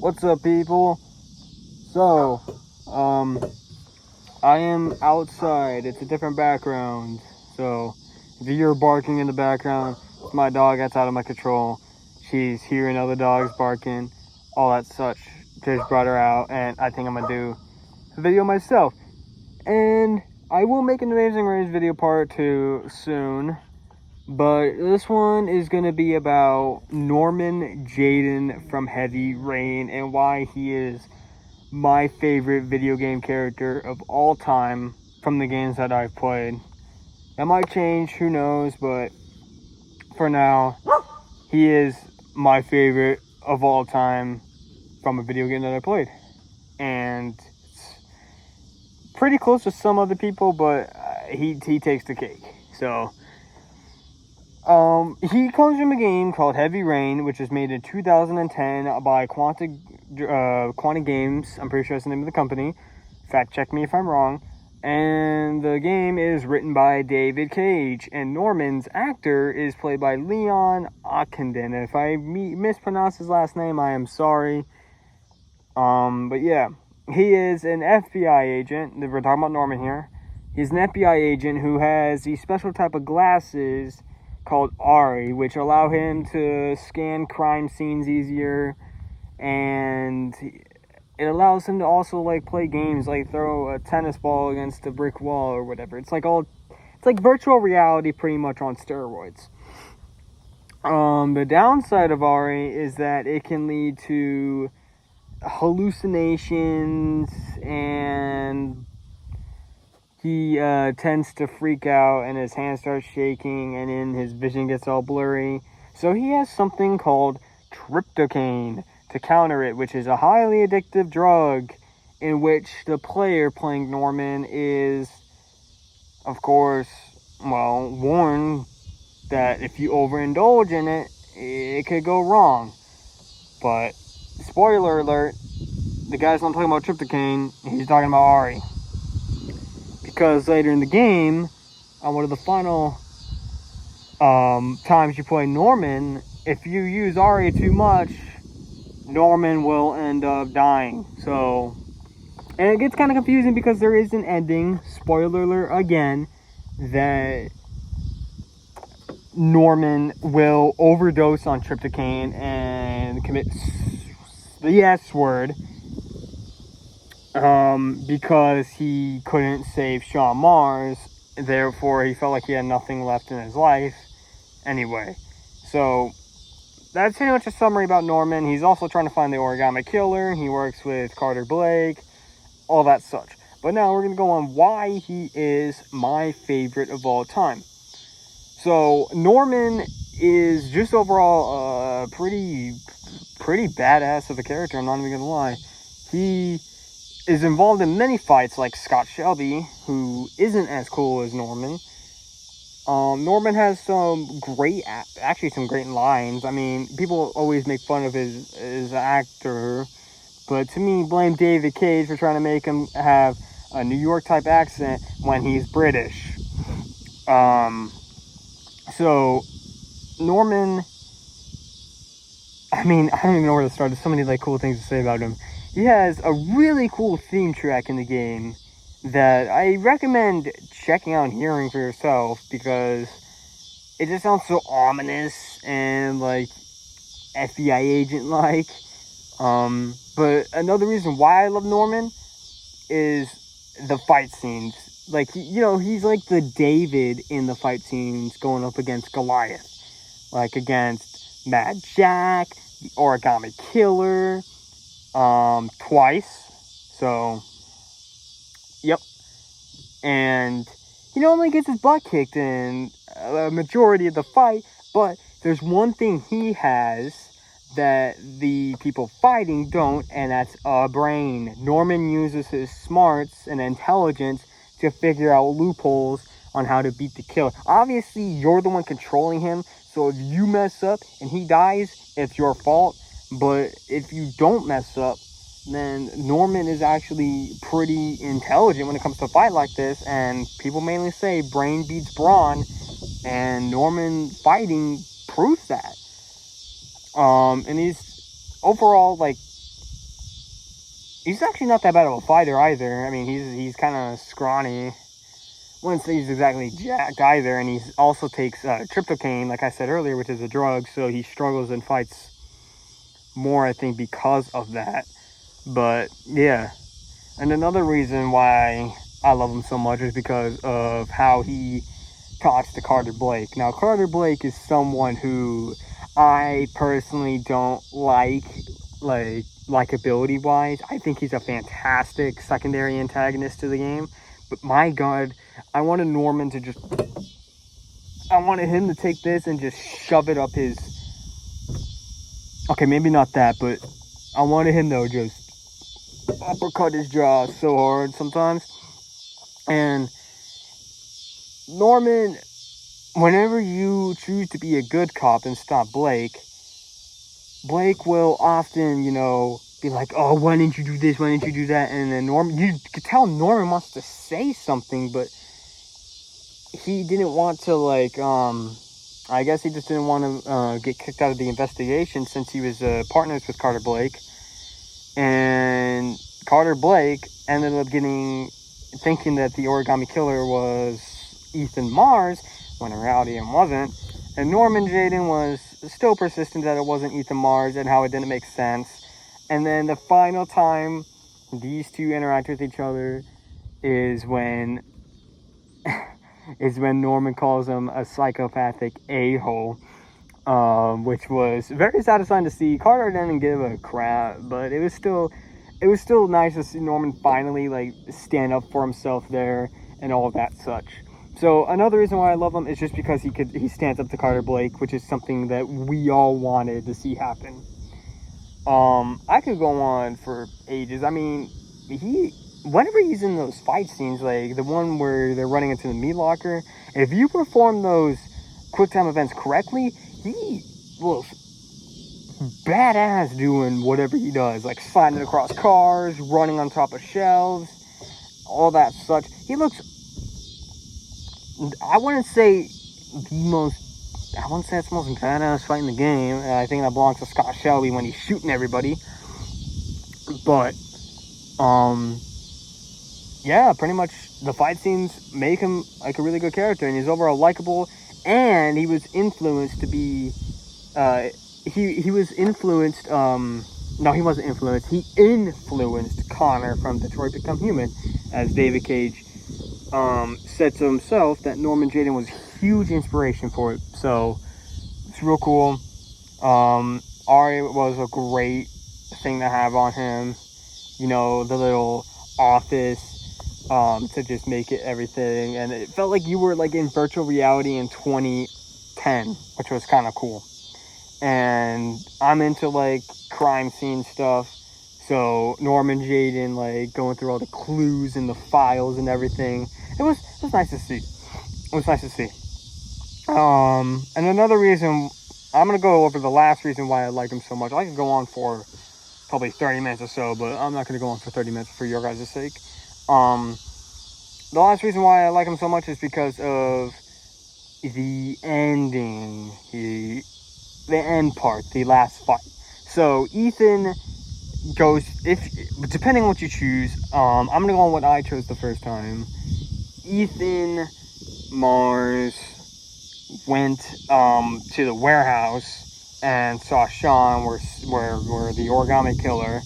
What's up, people? So, I am outside. It's a different background. So, if you hear barking in the background, it's my dog that's out of my control. She's hearing other dogs barking, all that such. Just brought her out, and I think I'm gonna do a video myself. And I will make an Amazing Race video part 2 soon. But this one is going to be about Norman Jayden from Heavy Rain and why he is my favorite video game character of all time from the games that I've played. That might change, who knows, but for now, he is my favorite of all time from a video game that I played. And it's pretty close to some other people, but he takes the cake. So he comes from a game called Heavy Rain, which was made in 2010 by Quantic Games. I'm pretty sure that's the name of the company. Fact check me if I'm wrong. And the game is written by David Cage, and Norman's actor is played by Leon Ockenden. If I mispronounce his last name, I am sorry. But yeah, he is an FBI agent. We're talking about Norman here. He's an FBI agent who has these special type of glasses called Ari, which allow him to scan crime scenes easier, and it allows him to also like play games like throw a tennis ball against a brick wall or whatever. It's like virtual reality pretty much on steroids. The downside of Ari is that it can lead to hallucinations, and he tends to freak out and his hand starts shaking and then his vision gets all blurry. So he has something called tryptocane to counter it, which is a highly addictive drug in which the player playing Norman is, of course, warned that if you overindulge in it, it could go wrong. But, spoiler alert, the guy's not talking about tryptocane, he's talking about Ari. Because later in the game, on one of the final times you play Norman, if you use Ari too much, Norman will end up dying. So, and it gets kind of confusing because there is an ending, spoiler alert again, that Norman will overdose on tryptocane and commit the S word. Because he couldn't save Shawn Mars, therefore he felt like he had nothing left in his life. Anyway, so that's pretty much a summary about Norman. He's also trying to find the Origami Killer. He works with Carter Blake, all that such. But now we're going to go on why he is my favorite of all time. So Norman is just overall pretty badass of a character, I'm not even going to lie. He is involved in many fights like Scott Shelby, who isn't as cool as Norman. Norman has some great lines. I mean, people always make fun of his actor, but to me, blame David Cage for trying to make him have a New York type accent when he's British. So Norman, I mean, I don't even know where to start. There's so many cool things to say about him. He has a really cool theme track in the game that I recommend checking out and hearing for yourself, because it just sounds so ominous and FBI agent like. But another reason why I love Norman is the fight scenes. He's like the David in the fight scenes going up against Goliath. Like against Mad Jack, the Origami Killer, twice. So, yep. And he normally gets his butt kicked in a majority of the fight, but there's one thing he has that the people fighting don't, and that's a brain. Norman uses his smarts and intelligence to figure out loopholes on how to beat the killer. Obviously, you're the one controlling him, so if you mess up and he dies, it's your fault. But if you don't mess up, then Norman is actually pretty intelligent when it comes to a fight like this, and people mainly say brain beats brawn, and Norman fighting proves that. And he's overall he's actually not that bad of a fighter either. I mean, he's kind of scrawny. Wouldn't say he's exactly jacked either, and he also takes tryptophan, like I said earlier, which is a drug, so he struggles in fights more, I think, because of that. But yeah, and another reason why I love him so much is because of how he talks to Carter Blake. Now, Carter Blake is someone who I personally don't like likability wise. I think he's a fantastic secondary antagonist to the game. But my God, I wanted him to take this and just shove it up his. Okay, maybe not that, but I wanted him to just uppercut his jaw so hard sometimes. And Norman, whenever you choose to be a good cop and stop Blake will often, be like, oh, why didn't you do this? Why didn't you do that? And then you could tell Norman wants to say something, but he didn't want to, I guess he just didn't want to get kicked out of the investigation since he was partners with Carter Blake. And Carter Blake ended up thinking that the Origami Killer was Ethan Mars, when in reality it wasn't. And Norman Jayden was still persistent that it wasn't Ethan Mars and how it didn't make sense. And then the final time these two interact with each other is when Norman calls him a psychopathic a-hole, which was very satisfying to see. Carter didn't give a crap, but it was still nice to see Norman finally stand up for himself there and all that such. So another reason why I love him is just because he stands up to Carter Blake, which is something that we all wanted to see happen. I could go on for ages. I mean, whenever he's in those fight scenes, like the one where they're running into the meat locker, if you perform those quick time events correctly, he looks badass doing whatever he does, like sliding across cars, running on top of shelves, all that such. He looks, I wouldn't say it's the most badass fight in the game. I think that belongs to Scott Shelby when he's shooting everybody. But, yeah, pretty much the fight scenes make him like a really good character, and he's overall likable. And he was influenced to be, he was influenced. No, he wasn't influenced. He influenced Connor from Detroit Become Human, as David Cage said to himself that Norman Jayden was huge inspiration for it. So it's real cool. Ari was a great thing to have on him. The little office to just make it everything, and it felt like you were in virtual reality in 2010, which was kind of cool. And I'm into crime scene stuff. So Norman Jayden going through all the clues and the files and everything. It was nice to see. And another reason, I'm gonna go over the last reason why I like him so much. I could go on for probably 30 minutes or so, but I'm not gonna go on for 30 minutes for your guys' sake. The last reason why I like him so much is because of the ending, the end part, the last fight. So Ethan goes, depending on what you choose, I'm gonna go on what I chose the first time. Ethan Mars went to the warehouse and saw Sean where the Origami Killer.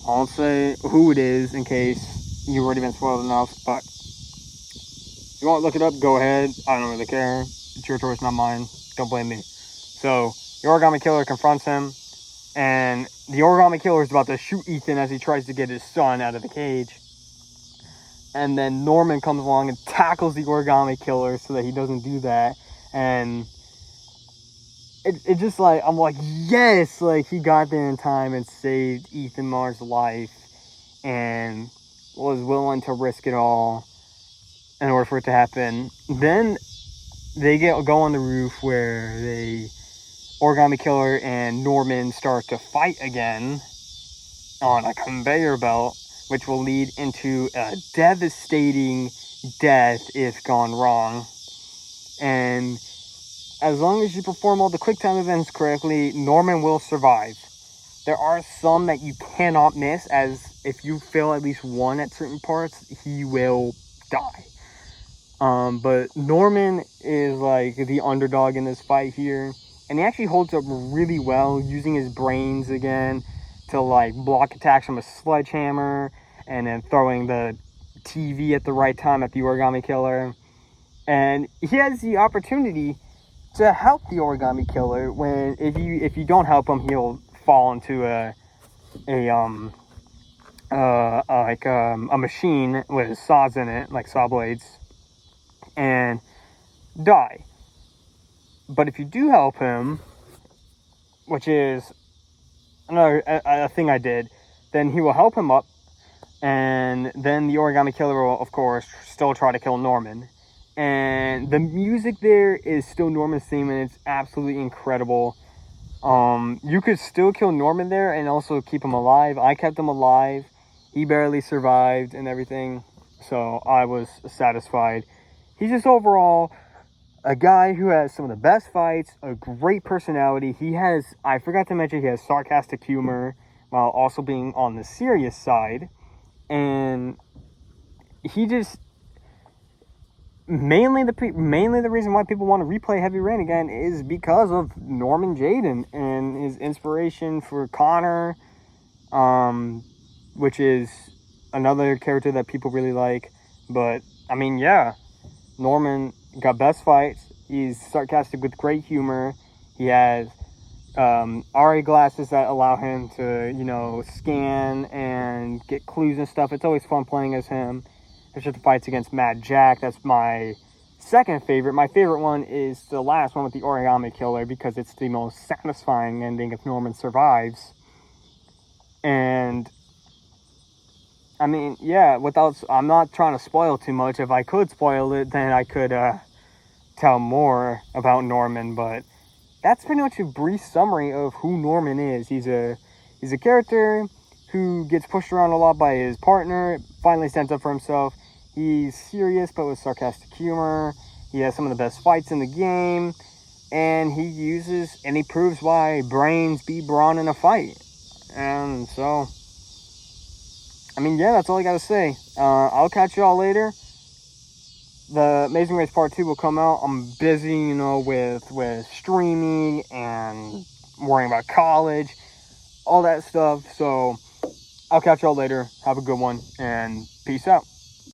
I won't say who it is in case you've already been spoiled enough, but if you want to look it up, go ahead. I don't really care. It's your choice, not mine. Don't blame me. So the Origami Killer confronts him, and the Origami Killer is about to shoot Ethan as he tries to get his son out of the cage. And then Norman comes along and tackles the Origami Killer so that he doesn't do that. And it just I'm like, yes, he got there in time and saved Ethan Mars' life and was willing to risk it all in order for it to happen. Then they go on the roof where the Origami Killer and Norman start to fight again on a conveyor belt, which will lead into a devastating death if gone wrong. And as long as you perform all the quick time events correctly, Norman will survive. There are some that you cannot miss, as if you fail at least one at certain parts, he will die. But Norman is like the underdog in this fight here, and he actually holds up really well, using his brains again to like block attacks from a sledgehammer, and then throwing the TV at the right time at the Origami Killer. And he has the opportunity to help the Origami Killer when if you don't help him, he'll fall into a machine with saws in it, like saw blades, and die. But if you do help him, which is another a thing I did, then he will help him up, and then the Origami Killer will, of course, still try to kill Norman. And the music there is still Norman's theme, and it's absolutely incredible. You could still kill Norman there and also keep him alive. I kept him alive. He barely survived and everything, so I was satisfied. He's just overall a guy who has some of the best fights, a great personality. I forgot to mention, he has sarcastic humor while also being on the serious side. And he just, mainly the reason why people want to replay Heavy Rain again is because of Norman Jayden and his inspiration for Connor, which is another character that people really like. But I mean, yeah, Norman got best fights. He's sarcastic with great humor. He has RA glasses that allow him to, scan and get clues and stuff. It's always fun playing as him. It's just the fights against Mad Jack. That's my second favorite. My favorite one is the last one with the Origami Killer, because it's the most satisfying ending if Norman survives. And I mean, yeah, I'm not trying to spoil too much. If I could spoil it, then I could tell more about Norman, but that's pretty much a brief summary of who Norman is. He's a character who gets pushed around a lot by his partner, finally stands up for himself. He's serious but with sarcastic humor. He has some of the best fights in the game, and he proves why brains beat brawn in a fight. And so, I mean, yeah, that's all I gotta say. I'll catch y'all later. The Amazing Race Part 2 will come out. I'm busy, with streaming and worrying about college, all that stuff. So I'll catch y'all later. Have a good one, and peace out.